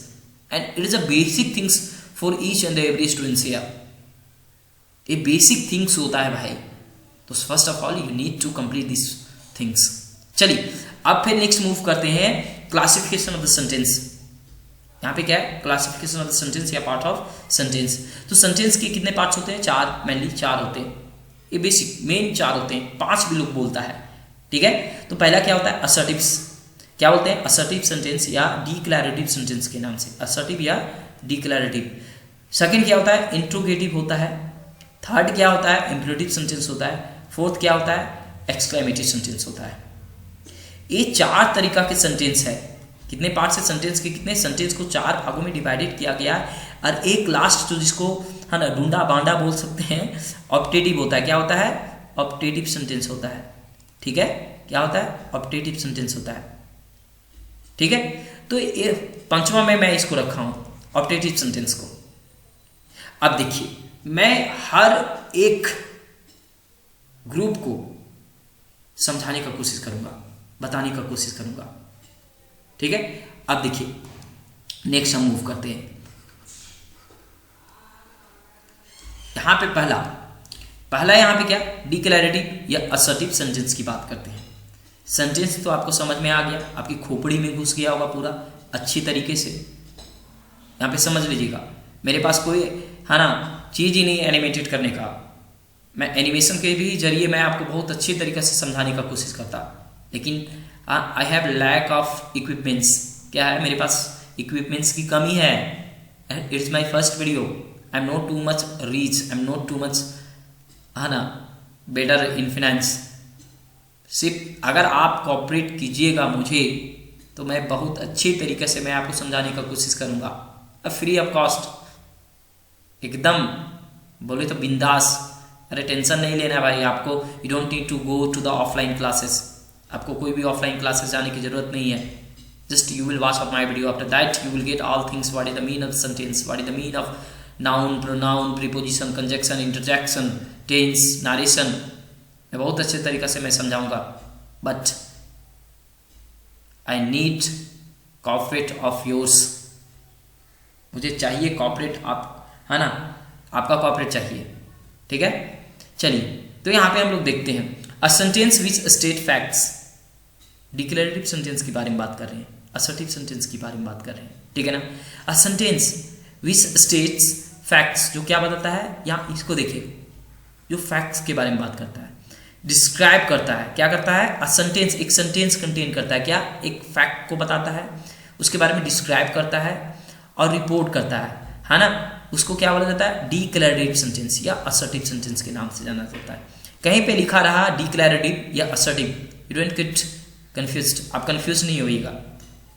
and it is a basic things for each and every students here, ये basic things होता है भाई। तो first of all you need to complete these things। चलिए अब फिर नेक्स्ट मूव करते हैं क्लासिफिकेशन ऑफ द सेंटेंस। यहाँ पे क्या है, क्लासिफिकेशन ऑफ द सेंटेंस या पार्ट ऑफ सेंटेंस। तो सेंटेंस के कितने पार्ट्स होते हैं, चार, मेनली चार होते हैं, ये बेसिक मेन चार होते हैं, पांच भी लोग बोलता है, ठीक है। तो पहला क्या होता है, असर्टिव्स, क्या बोलते हैं, असर्टिव सेंटेंस या डिक्लैरेटिव सेंटेंस के नाम से, असर्टिव या डिक्लैरेटिव। सेकंड क्या होता है, इंट्रोगेटिव होता है। थर्ड क्या होता है, इंपेरेटिव सेंटेंस होता है। फोर्थ क्या होता है, एक्सक्लेमेटिव सेंटेंस होता है। ये चार तरीका के सेंटेंस है। कितने पार्ट से सेंटेंस के, कितने सेंटेंस को चार भागों में डिवाइडेड किया गया है। और एक लास्ट जो जिसको है ना ढूंढा बांडा बोल सकते हैं, ऑप्टेटिव होता है। क्या होता है, ऑप्टेटिव सेंटेंस होता है, ठीक है। क्या होता है, ऑप्टेटिव सेंटेंस होता है, ठीक है। तो ये पंचवा में मैं इसको रखा हूं, ऑप्टेटिव सेंटेंस को। अब देखिए मैं हर एक ग्रुप को समझाने का कोशिश करूंगा, बताने का कोशिश करूंगा, ठीक है। अब देखिए नेक्स्ट हम मूव करते हैं। यहां पे पहला यहां पे क्या, डिक्लैरेटिव या असर्टिव सेंटेंस की बात करते हैं। सेंटेंस तो आपको समझ में आ गया, आपकी खोपड़ी में घुस गया होगा पूरा अच्छी तरीके से। यहां पे समझ लीजिएगा, मेरे पास कोई है ना चीज ही नहीं एनिमेटेड करने का। मैं एनिमेशन के भी जरिए मैं आपको बहुत अच्छी तरीके से समझाने का कोशिश करता, लेकिन I have lack of equipments. क्या है, मेरे पास इक्विपमेंट्स की कमी है। It's my first video, I am not too much reach, I am not too much है ना बेटर इन फाइनेंस। सिर्फ अगर आप कॉपरेट कीजिएगा मुझे तो मैं बहुत अच्छी तरीके से मैं आपको समझाने का कोशिश करूंगा, फ्री ऑफ कॉस्ट, एकदम बोले तो बिंदास। अरे टेंशन नहीं लेना भाई आपको, you don't need to go to the offline classes, आपको कोई भी ऑफलाइन क्लासेस जाने की जरूरत नहीं है। Just you will watch of my video, after that you will get all things, what is the mean of sentence, what is the mean of noun, pronoun, preposition, conjunction, interjection, tense, narration. मैं बहुत अच्छे तरीके से मैं समझाऊंगा, but I need cooperate of yours. मुझे चाहिए कॉपरेट, आप है ना, आपका कॉपरेट चाहिए, ठीक है। चलिए तो यहां पे हम लोग देखते हैं a sentence which state facts. Declarative sentence के बारे में बात कर रहे हैं, असर्टिव सेंटेंस के बारे में बात कर रहे हैं, ठीक है ना। A sentence which states facts, जो क्या बताता है, यहाँ इसको देखिए, जो फैक्ट्स के बारे में बात करता है, डिस्क्राइब करता है। क्या करता है, अ सेंटेंस, एक सेंटेंस कंटेन करता है क्या, एक फैक्ट को बताता है, उसके बारे में डिस्क्राइब करता है और रिपोर्ट करता है ना। उसको क्या बोला जाता है, डिक्लेरेटिव सेंटेंस या असर्टिव सेंटेंस के नाम से जाना जाता है। कहीं पे लिखा रहा डिक्लेरेटिव या assertive, you don't get confused, आप कंफ्यूज नहीं होइएगा।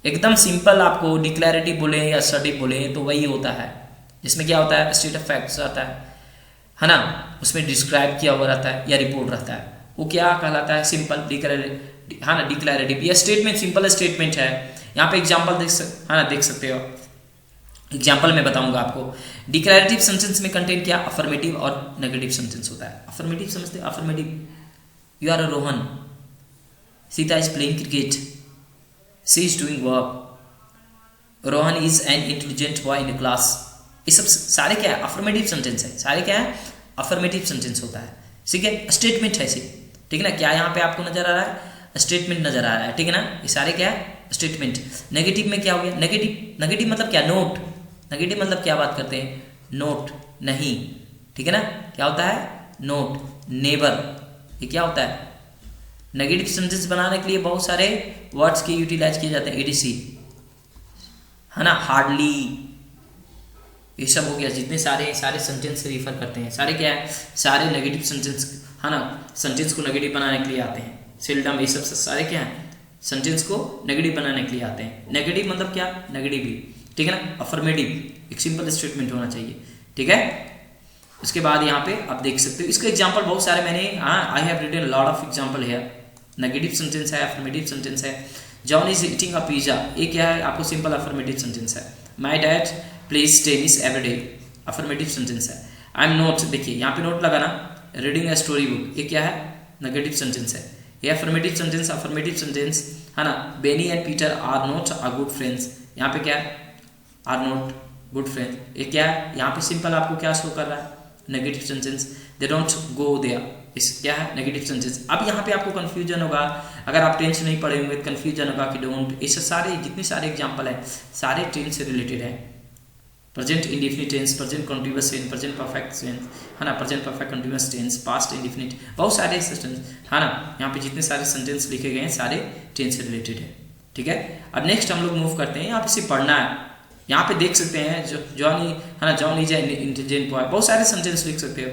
एकदम सिंपल, आपको डिक्लेरेटिव बोले या असर्टिव बोले तो वही होता है, जिसमें क्या होता है, स्टेट ऑफ फैक्ट्स आता है ना, उसमें डिस्क्राइब किया हुआ रहता है या रिपोर्ट रहता है, वो क्या कहलाता है, सिंपल डिक्लेरेटिव, है ना। डिक्लेरेटिव या स्टेटमेंट, सिंपल स्टेटमेंट है। यहाँ पे एग्जाम्पल देख सकते हो, एग्जाम्पल में बताऊंगा आपको। डिक्लेरेटिव सेंटेंस में कंटेंट क्या, अफर्मेटिव और नेगेटिव सेंटेंस होता है। अफर्मेटिव समझते हैं, affirmative, you are a Rohan, Sita is playing cricket, she is doing work, Rohan is an intelligent boy in class. ये सब सारे क्या है, अफर्मेटिव सेंटेंस है, सारे क्या है, अफर्मेटिव सेंटेंस होता है, ठीक है। स्टेटमेंट है सिर्फ, ठीक है ना। क्या यहाँ पे आपको नजर आ रहा है, स्टेटमेंट नजर आ रहा है, ठीक है ना। ये सारे क्या है, स्टेटमेंट। नेगेटिव में क्या हो गया, नेगेटिव मतलब क्या, नोट। नेगेटिव मतलब क्या बात करते हैं, नोट, नहीं, ठीक है ना। क्या होता है, नोट, नेवर, ये क्या होता है। नेगेटिव सेंटेंस बनाने के लिए बहुत सारे वर्ड्स के यूटिलाइज किए जाते हैं, एडीसी, है ना, हार्डली, ये सब हो गया। जितने सारे सेंटेंस से रिफर करते हैं, सारे क्या है, सारे नेगेटिव सेंटेंस, है ना, सेंटेंस को नेगेटिव बनाने के लिए आते हैं। सेल्डम, ये सब सारे क्या है, सेंटेंस को नेगेटिव बनाने के लिए आते हैं। नेगेटिव मतलब क्या, नेगेटिव ही, ठीक है ना। अफर्मेटिव एक सिंपल स्टेटमेंट होना चाहिए, ठीक है। उसके बाद यहाँ पे आप देख सकते हो, इसके एग्जांपल बहुत सारे मैंने, I have written lot of example है। नेगेटिव सेंटेंस है, अफर्मेटिव सेंटेंस है। John is eating a pizza, ये क्या है, आपको सिंपल अफर्मेटिव सेंटेंस है। My dad plays tennis every day, affirmative sentence है। आई एम नॉट, देखिए यहाँ पे नोट लगाना, रीडिंग ए स्टोरी बुक, ये क्या है, नेगेटिव सेंटेंस है। ये अफर्मेटिव सेंटेंस, अफर्मेटिव सेंटेंस है ना। Benny and Peter are not a good friends, यहाँ पे क्या है, आर नॉट गुड फ्रेंड्स, ये क्या है, यहाँ पे सिंपल आपको क्या शो कर रहा है, negative sentence. They don't go there, इस क्या है, नेगेटिव सेंटेंस। अब यहाँ पे आपको कंफ्यूजन होगा, अगर आप टेंस नहीं पढ़े होंगे, कंफ्यूजन होगा कि डोंट, इससे सारे जितने सारे एग्जाम्पल हैं सारे टेंस से रिलेटेड है। Present indefinite tense, present continuous tense, present perfect tense है ना, present perfect continuous tense, past indefinite, बहुत सारे सेंटेंस है ना। यहाँ पे जितने सारे सेंटेंस लिखे गए हैं सारे टेंस से रिलेटेड है, ठीक है। अब नेक्स्ट हम लोग मूव करते हैं, यहाँ पे सिर्फ पढ़ना है। यहाँ पे देख सकते हैं जॉनी है ना, John is an intelligent boy, बहुत सारे सेंटेंस लिख सकते हो।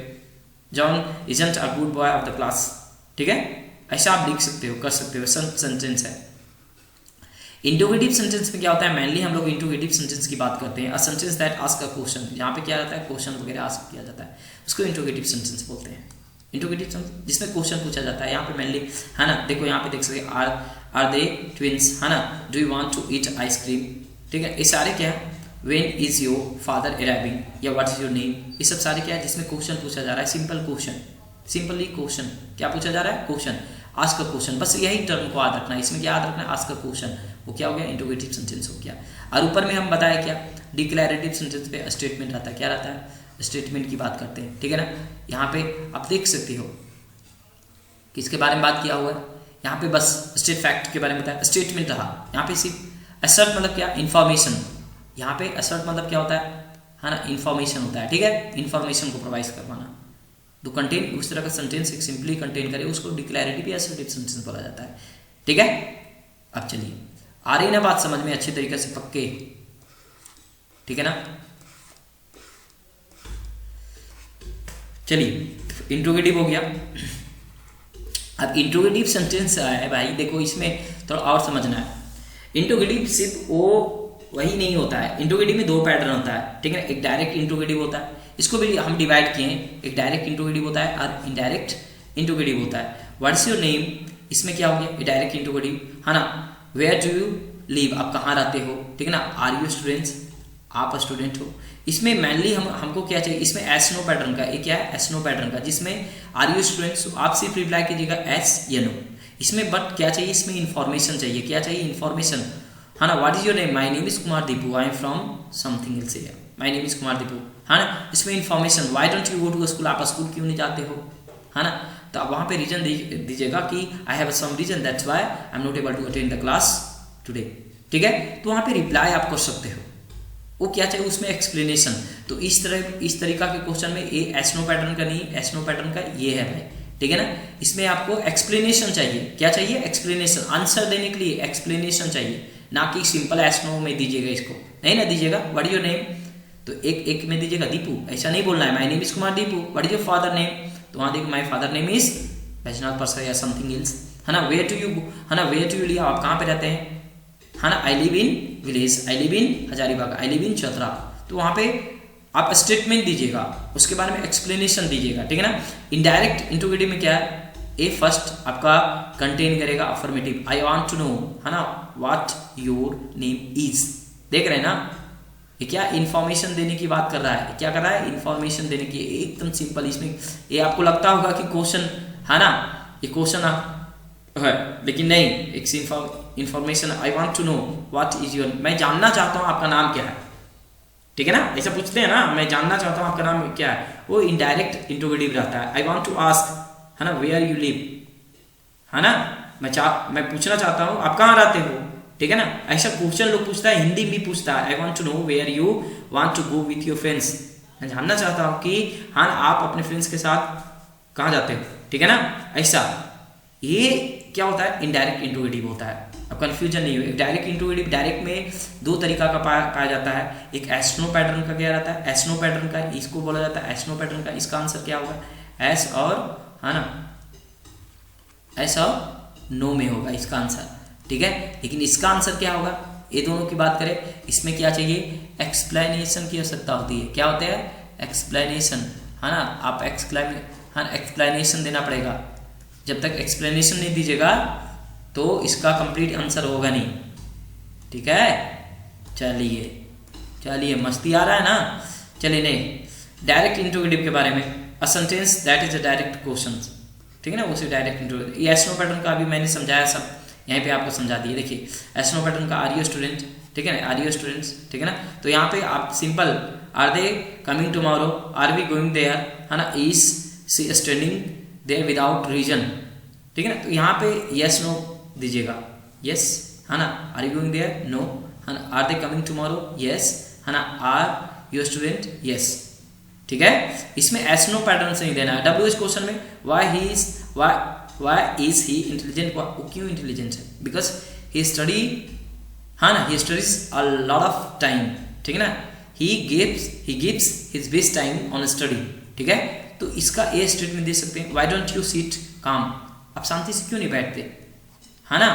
John isn't a good boy of the class, ठीक है, ऐसा आप लिख सकते हो, कर सकते हो, सेंटेंस है। इंटरोगेटिव सेंटेंस में क्या होता है, मेनली हम लोग इंटरोगेटिव सेंटेंस की बात करते हैं। A sentence that ask a question, यहाँ पे क्या रहता है, क्वेश्चन वगैरह आस्क किया जाता है, उसको इंटरोगेटिव सेंटेंस बोलते हैं। इंटरोगेटिव सेंटेंस जिसमें क्वेश्चन पूछा जाता है, यहाँ पे मेनली है ना, देखो यहाँ पे देख सकते हैं, आर दे ट्विंस है ना, do you want to eat ice cream, ठीक है, ये सारे क्या है, when is your father arriving, या व्हाट इज योर नेम, ये सब सारे क्या है जिसमें क्वेश्चन पूछा जा रहा है, सिंपल क्वेश्चन, सिंपली क्वेश्चन, क्या पूछा जा रहा है, क्वेश्चन, आस्क अ क्वेश्चन, बस यही टर्म को याद रखना है, इसमें क्या याद रखना है, आस्क अ क्वेश्चन, वो क्या हो गया, इंटरोगेटिव सेंटेंस हो गया। और ऊपर में हम बताया क्या, डिक्लेरेटिव सेंटेंस पे स्टेटमेंट आता है, क्या रहता है, स्टेटमेंट की बात करते हैं, ठीक है ना। यहाँ पे आप देख सकते हो किसके बारे में बात किया हुआ है, यहाँ पे बस स्टेट फैक्ट के बारे में बताया, स्टेटमेंट रहा। यहाँ पे सिर्फ असर्ट मतलब क्या, इन्फॉर्मेशन, यहाँ पे असर्ट मतलब क्या होता है ना, इन्फॉर्मेशन होता है, ठीक है, इन्फॉर्मेशन को प्रोवाइड करवाना। तो कंटेन, उस तरह का सेंटेंस एक सिंपली कंटेन करे उसको डिक्लेरेटिव या असर्टिव सेंटेंस बोला जाता है, ठीक है। अब चलिए, आ रही ना बात समझ में अच्छी तरीके से, पक्के, ठीक है ना। चलिए, इंट्रोगेटिव हो गया। अब इंट्रोगेटिव सेंटेंस है भाई, देखो इसमें थोड़ा और समझना है। इंट्रोगेटिव सिर्फ वो वही नहीं होता है, इंट्रोगेटिव में दो पैटर्न होता है, ठीक है। एक डायरेक्ट इंट्रोगेटिव होता है, इसको भी हम डिवाइड किए हैं, एक डायरेक्ट इंट्रोगेटिव होता है और इनडायरेक्ट इंट्रोगेटिव होता है। व्हाट्स योर नेम, इसमें क्या हो गया, डायरेक्ट इंट्रोगेटिव है ना। वेयर डू यू लिव, आप कहाँ रहते हो, ठीक है ना। आर यू स्टूडेंट्स, आप स्टूडेंट हो। इसमें मेनली हमको क्या चाहिए, इसमें एस नो पैटर्न का, ये क्या है, एस नो पैटर्न का, जिसमें आर यू स्टूडेंट्स, आप सिर्फ रिप्लाई कीजिएगा एस या नो। इसमें बट क्या चाहिए, इसमें इन्फॉर्मेशन चाहिए, क्या चाहिए, इन्फॉर्मेशन है ना। What is your name, my name is Kumar Deepu, I am from something else, my name is Kumar Deepu, है ना। इसमें information, why don't you go to school, आप स्कूल क्यों नहीं जाते हो, है ना। तो आप वहाँ पे रीजन दीजिएगा कि I have some reason that's why I am not able to attend the class today, ठीक है। तो वहाँ पे रिप्लाई आप कर सकते हो, वो क्या चाहिए, उसमें एक्सप्लेनेशन। तो इस तरीका के क्वेश्चन में ये एसनो पैटर्न का नहीं, एसनो पैटर्न का ये है भाई, ठीक है ना। इसमें आपको एक्सप्लेनेशन चाहिए, क्या चाहिए, एक्सप्लेनेशन, आंसर देने के लिए एक्सप्लेनेशन चाहिए, ना कि सिंपल एसनो में दीजिएगा, इसको नहीं ना दीजिएगा। व्हाट इज योर नेम, तो एक में दीजिएगा दीपू, ऐसा नहीं बोलना है, my name is Kumar Deepu. What is your father name, तो वहाँ देखो my father name is Baijnath Parasar या समथिंग एल्स, है ना। वेयर टू यू, है ना, वेयर टू यू लिया, आप कहाँ पे रहते हैं, है ना। I live in village, I live in Hazaribagh, I live in Chatra. तो वहाँ पे आप स्टेटमेंट दीजिएगा, उसके बारे में एक्सप्लेनेशन दीजिएगा, ठीक है ना। इनडायरेक्ट इंट्रोगेटिव में क्या है, ए फर्स्ट आपका कंटेन करेगा affirmative, I want to know, है ना, व्हाट योर नेम इज। देख रहे हैं ना, ये क्या इंफॉर्मेशन देने की बात कर रहा है, क्या कर रहा है, इंफॉर्मेशन देने की, एकदम सिंपल। इसमें ये आपको लगता होगा कि क्वेश्चन है ना, ये क्वेश्चन है, लेकिन नहीं, एक information, I want to know what is your, मैं जानना चाहता हूँ आपका नाम क्या है, ठीक है ना, ऐसा पूछते हैं ना, मैं जानना चाहता हूँ आपका नाम क्या है, वो इनडायरेक्ट इंट्रोगेटिव रहता है। आई वांट टू आस्क, है ना, वेयर यू लिव, है ना, मैं पूछना चाहता हूँ आप कहाँ रहते हो, ठीक है ना। ऐसा क्वेश्चन लोग पूछता है, हिंदी भी पूछता है, I want to know where you want to go with your friends, मैं जानना चाहता हूँ कि हाँ आप अपने फ्रेंड्स के साथ कहाँ जाते हो, ठीक है ना। ऐसा ये क्या होता है, इनडायरेक्ट इंट्रोगेटिव होता है। अब कंफ्यूजन नहीं हो, डायरेक्ट इंट्रोगेटिव, डायरेक्ट में दो तरीका का पाया जाता है, एक एसनो पैटर्न का क्या रहता है, एसनो पैटर्न का इसको बोला जाता है, एसनो पैटर्न का इसका आंसर क्या होगा, एस और, है ना, एस और नो में होगा इसका आंसर, ठीक है। लेकिन इसका आंसर क्या होगा, ये दोनों की बात करें, इसमें क्या चाहिए, एक्सप्लेनेशन की आवश्यकता होती है। क्या होता है, एक्सप्लेनेशन, है ना, आप एक्सप्लेनेशन देना पड़ेगा। जब तक एक्सप्लेनेशन नहीं दीजिएगा तो इसका कंप्लीट आंसर होगा नहीं, ठीक है। चलिए चलिए मस्ती आ रहा है ना। चलिए नहीं, डायरेक्ट इंट्रोगेटिव के बारे में, a sentence that is a direct question, ठीक है ना, उसे डायरेक्ट इंट्रोगेटिव। ये एस नो पैटर्न का अभी मैंने समझाया सब, यहाँ पे आपको समझा दिए। देखिए एस नो पैटर्न का आर यू स्टूडेंट, ठीक है ना, आर यू स्टूडेंट्स, ठीक है ना। तो यहाँ पे आप simple are they coming tomorrow, are we going there, है ना, is she standing there without reason, ठीक है ना। तो यहाँ पे यस नो दीजिएगा, यस, है ना, are you going there, no, है ना, are they coming tomorrow, yes, है ना, आर यू स्टूडेंट, यस, ठीक है। इसमें एस नो पैटर्न से नहीं देना है। डब्ल्यू एच क्वेश्चन में वाई इज ही इंटेलिजेंट, वो क्यों इंटेलिजेंट है, बिकॉज ही स्टडी, हाँ ना, he studies a lot of time, ठीक है ना, he gives his best time on study, ठीक है। तो इसका ए स्टेटमेंट दे सकते हैं, व्हाई डोंट यू सिट काम, आप शांति से क्यों नहीं बैठते, है ना,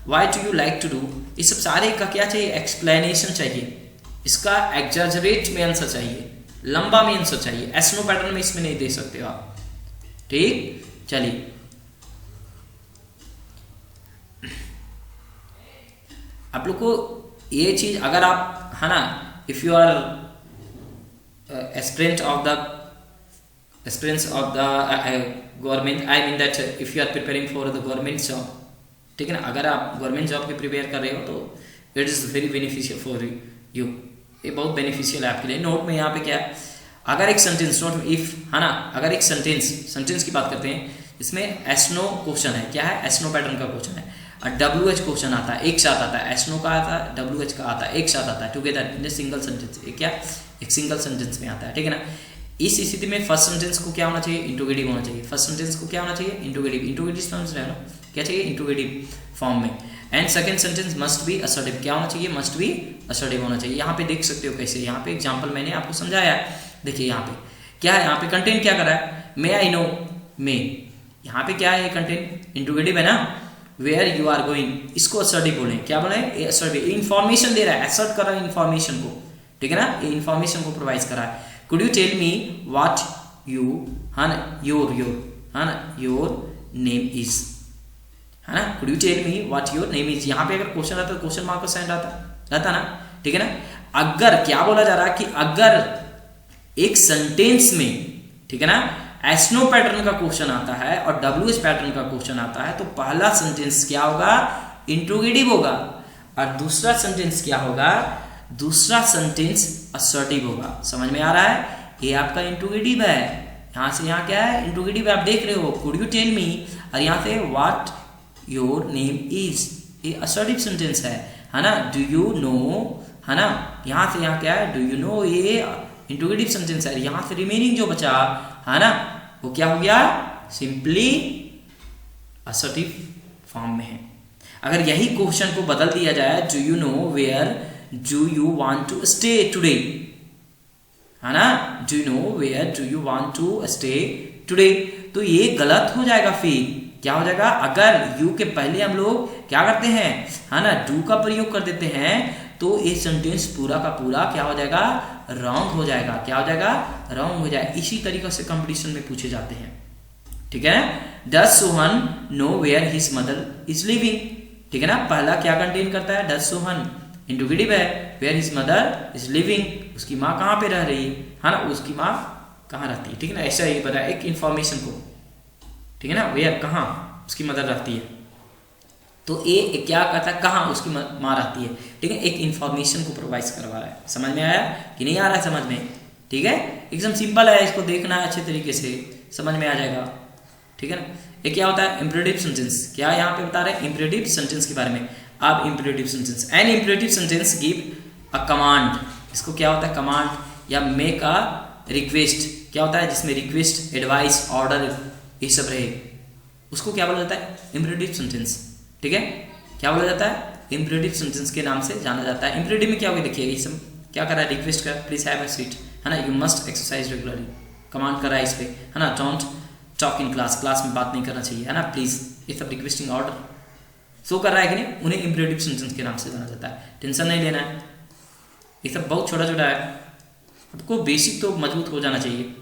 why do you like to do, इस सब सारे का क्या चाहिए, एक्सप्लेनेशन चाहिए, इसका एग्जैजरेट में आंसर चाहिए, लंबा में आंसर चाहिए। एस नो पैटर्न में इसमें नहीं दे सकते हो आप, ठीक। चलिए आप लोग को ये चीज अगर आप, है ना, if you are aspirant of the government, I mean that if you are preparing for the government job, ठीक है ना, अगर आप गवर्नमेंट जॉब के प्रिपेयर कर रहे हो तो it is very beneficial for you, ये बहुत बेनिफिशियल है आपके लिए। नोट में यहाँ पे क्या है, अगर एक सेंटेंस, नोट में इफ, है ना, अगर एक सेंटेंस की बात करते हैं, इसमें एस नो क्वेश्चन है, क्या है, एस नो पैटर्न का क्वेश्चन है, और डब्ल्यू एच क्वेश्चन आता है, एक साथ आता है, एस नो का आता है, डब्ल्यू एच का आता है, एक साथ आता है, टुगेदर इन सिंगल सेंटेंस, क्या, एक सिंगल सेंटेंस में आता है, ठीक है ना। इस स्थिति में फर्स्ट सेंटेंस को क्या होना चाहिए, इंट्रोगेटिव होना चाहिए, फर्स्ट सेंटेंस को क्या होना चाहिए, इंट्रोगेटिव समझ रहे हो ना, क्या चाहिए, इंट्रोगेटिव फॉर्म में। And second sentence must be assertive, क्या होना चाहिए, मस्ट बी असर्टिव होना चाहिए। यहाँ पे देख सकते हो कैसे, यहाँ पे एग्जांपल मैंने आपको समझाया है। देखिए यहाँ पे क्या है, यहाँ पे कंटेंट क्या कर रहा है, मे आई नो, मे, यहाँ पे क्या है, कंटेंट इंट्रोगेटिव है ना, वेयर यू आर गोइंग, इसको असर्टिव बोले, क्या बोले, असर्टिव, इंफॉर्मेशन दे रहा है, असर्ट कर रहा है इंफॉर्मेशन को, ठीक है ना, ये इंफॉर्मेशन को प्रोवाइड कर रहा है। Could you tell me what you, है ना, योर, है ना, योर नेम इज, है ना, could you tell me what your name is. यहाँ पे अगर क्वेश्चन आता है, क्वेश्चन मार्क का साइन रहता ना, ठीक है ना। अगर क्या बोला जा रहा है कि अगर एक सेंटेंस में, ठीक है ना, एस नो पैटर्न का क्वेश्चन आता है और डब्ल्यू एच पैटर्न का क्वेश्चन आता है, तो पहला सेंटेंस क्या होगा, इंट्रोगेटिव होगा, और दूसरा सेंटेंस क्या होगा, दूसरा सेंटेंस असर्टिव होगा। समझ में आ रहा है, ये आपका इंट्रोगेटिव है, यहां से यहाँ क्या है, इंट्रोगेटिव आप देख रहे हो, कुड यू टेल मी, और यहाँ से व्हाट योर नेम इज, ये असर्टिव सेंटेंस है ना, डू यू नो, है ना, यहाँ से यहाँ क्या है, डू यू नो, ये इंट्रोगेटिव सेंटेंस है। यहाँ से रिमेनिंग जो बचा, है ना, वो क्या हो गया, सिंपली असर्टिव फॉर्म में है। अगर यही क्वेश्चन को बदल दिया जाए, do you know where do you want to stay today, है ना, do you know where do you want to stay today, तो ये गलत हो जाएगा। फिर क्या हो जाएगा, अगर यू के पहले हम लोग क्या करते हैं, है ना, डू का प्रयोग कर देते हैं, तो ये सेंटेंस पूरा का पूरा क्या हो जाएगा, रॉन्ग हो जाएगा, क्या हो जाएगा, रॉन्ग हो जाएगा। इसी तरीके से कंपटीशन में पूछे जाते हैं, ठीक है। Does Sohan know where his mother is living, ठीक है ना, पहला क्या कंटेन करता है, डज सोहन, इंट्रोगेटिव है, where his mother is living, उसकी माँ कहाँ पे रह रही है ना, उसकी माँ कहाँ रहती है, ठीक है ना, ऐसा ही पता है एक इंफॉर्मेशन को, ठीक है ना, वेयर कहाँ उसकी मदर रहती है, तो ये क्या कहता है, कहाँ उसकी माँ रहती है, ठीक है, एक इंफॉर्मेशन को प्रोवाइड करवा रहा है। समझ में आया कि नहीं आ रहा है, समझ में, ठीक है, एकदम सिंपल है, इसको देखना है अच्छे तरीके से, समझ में आ जाएगा, ठीक है ना। ये क्या होता है, इंपरेटिव सेंटेंस, क्या यहाँ पे बता रहे हैं, इंपरेटिव सेंटेंस के बारे में। अब imperative sentence, an imperative sentence give a command, इसको क्या होता है, कमांड या मेक अ रिक्वेस्ट, क्या होता है, जिसमें रिक्वेस्ट, एडवाइस, ऑर्डर ये सब रहे, उसको क्या बोला जाता है, इंपरेटिव सेंटेंस, ठीक है, क्या बोला जाता है, इंपरेटिव सेंटेंस के नाम से जाना जाता है। इंपरेटिव में क्या होगा, देखिए ये सब क्या कर रहा है, रिक्वेस्ट कर, प्लीज हैव अ सीट, है ना, you must exercise regularly, command कर रहा है इस पे, है ना, don't talk in class, class में बात नहीं करना चाहिए, है ना, प्लीज, ये सब रिक्वेस्टिंग ऑर्डर शो कर रहा है कि नहीं, उन्हें इंपरेटिव सेंटेंस के नाम से जाना जाता है। टेंशन नहीं लेना है, ये सब बहुत छोटा छोटा है, आपको बेसिक तो मजबूत हो जाना चाहिए।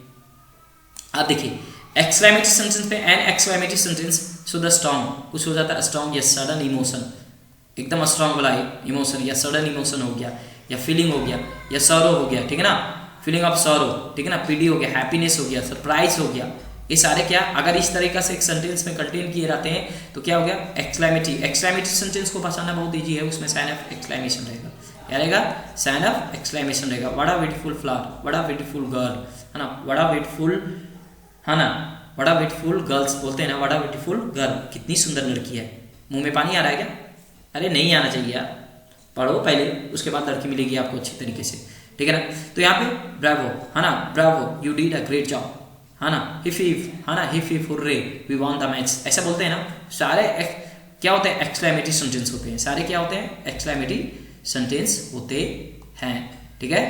आप देखिए एक्सक्लेमेटरी सेंटेंस पे, an exclamatory sentence so the strong, कुछ हो जाता है स्ट्रॉन्ग या सडन इमोशन, एकदम स्ट्रॉन्ग वाला इमोशन या सडन इमोशन हो गया, या फीलिंग हो गया, या सॉरो हो गया, ठीक है ना, फीलिंग ऑफ सॉरो, ठीक है ना, पीडी हो गया, हैप्पीनेस हो गया, सरप्राइज हो गया, ये सारे क्या अगर इस तरीके से एक सेंटेंस में कंटेन किए रहते हैं तो क्या हो गया एक्सक्लेमेटिव। एक्सक्लेमेटिव सेंटेंस को पहचानना बहुत ईजी है, उसमें साइन ऑफ एक्सक्लेमेशन रहेगा, क्या रहेगा, साइन ऑफ एक्सक्लेमेशन रहेगा। What a beautiful flower, what a beautiful girl, है ना, व्हाट अ ब्यूटीफुल, है ना, व्हाट अ ब्यूटीफुल गर्ल्स बोलते हैं ना, व्हाट अ ब्यूटीफुल गर्ल, कितनी सुंदर लड़की है। मुंह में पानी आ रहा है क्या? अरे नहीं आना चाहिए यार, पढ़ो पहले, उसके बाद लड़की मिलेगी आपको अच्छी तरीके से, ठीक है ना। तो यहाँ पे ब्रावो, है ना, bravo, you did a great job, है ना, हिफ हिफ, है ना, hip hip hurray, we won the match, ऐसा बोलते हैं ना। सारे क्या होते हैं, एक्सक्लेमेटिव सेंटेंस होते हैं, सारे क्या होते हैं, एक्सक्लेमेटिव सेंटेंस होते हैं, ठीक है।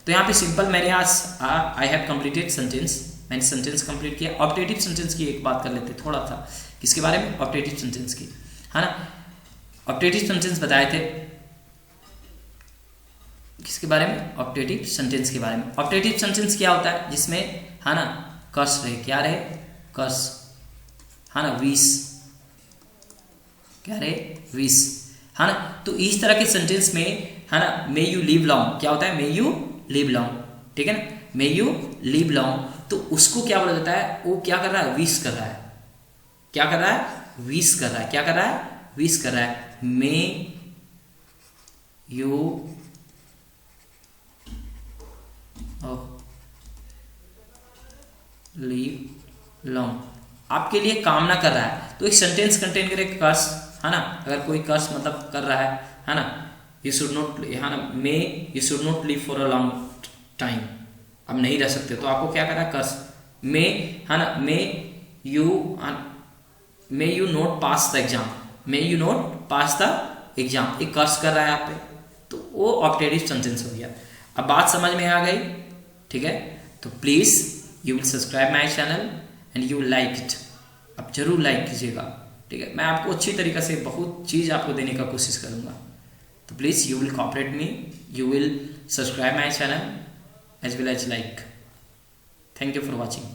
तो यहाँ पे सिंपल मैंने आज आई हैव कंप्लीटेड सेंटेंस, मैंने सेंटेंस कंप्लीट किया। ऑप्टेटिव सेंटेंस की एक बात कर लेते हैं थोड़ा सा, किसके बारे में, ऑप्टेटिव सेंटेंस की, है ना। ऑप्टेटिव सेंटेंस बताए थे, किसके बारे में, ऑप्टेटिव सेंटेंस के बारे में। ऑप्टेटिव सेंटेंस क्या होता है, जिसमें, है ना, कर्स रहे, क्या रहे, कर्स, है ना, विश, क्या रहे, विश, है ना। तो इस तरह के सेंटेंस में, है ना, मे यू लिव लॉन्ग, क्या होता है, मे यू लिव लॉन्ग, ठीक है ना, मे यू लिव लॉन्ग, तो उसको क्या बोला जाता है, वो क्या कर रहा है, विश कर रहा है, क्या कर रहा है, विश कर रहा है, क्या कर रहा है, विश कर रहा है, मे यू लिव लॉन्ग, आपके लिए कामना कर रहा है। तो एक सेंटेंस कंटेन करे कर्स, है ना, अगर कोई कर्स मतलब कर रहा है ना, यू शुड नॉट, है ना, may you should not live for a long time, अब नहीं रह सकते, तो आपको क्या करना है, कर्स, मे, है ना, may you not pass the exam, may you not pass the exam, एक कर्स कर रहा है आप पे, तो वो ऑप्टेटिव सेंटेंस हो गया। अब बात समझ में आ गई, ठीक है। तो please you will subscribe my channel and you like it, आप जरूर लाइक कीजिएगा, ठीक है। मैं आपको अच्छी तरीके से बहुत चीज़ आपको देने का कोशिश करूँगा, तो please you will cooperate me, you will subscribe my channel as well as like. Thank you for watching.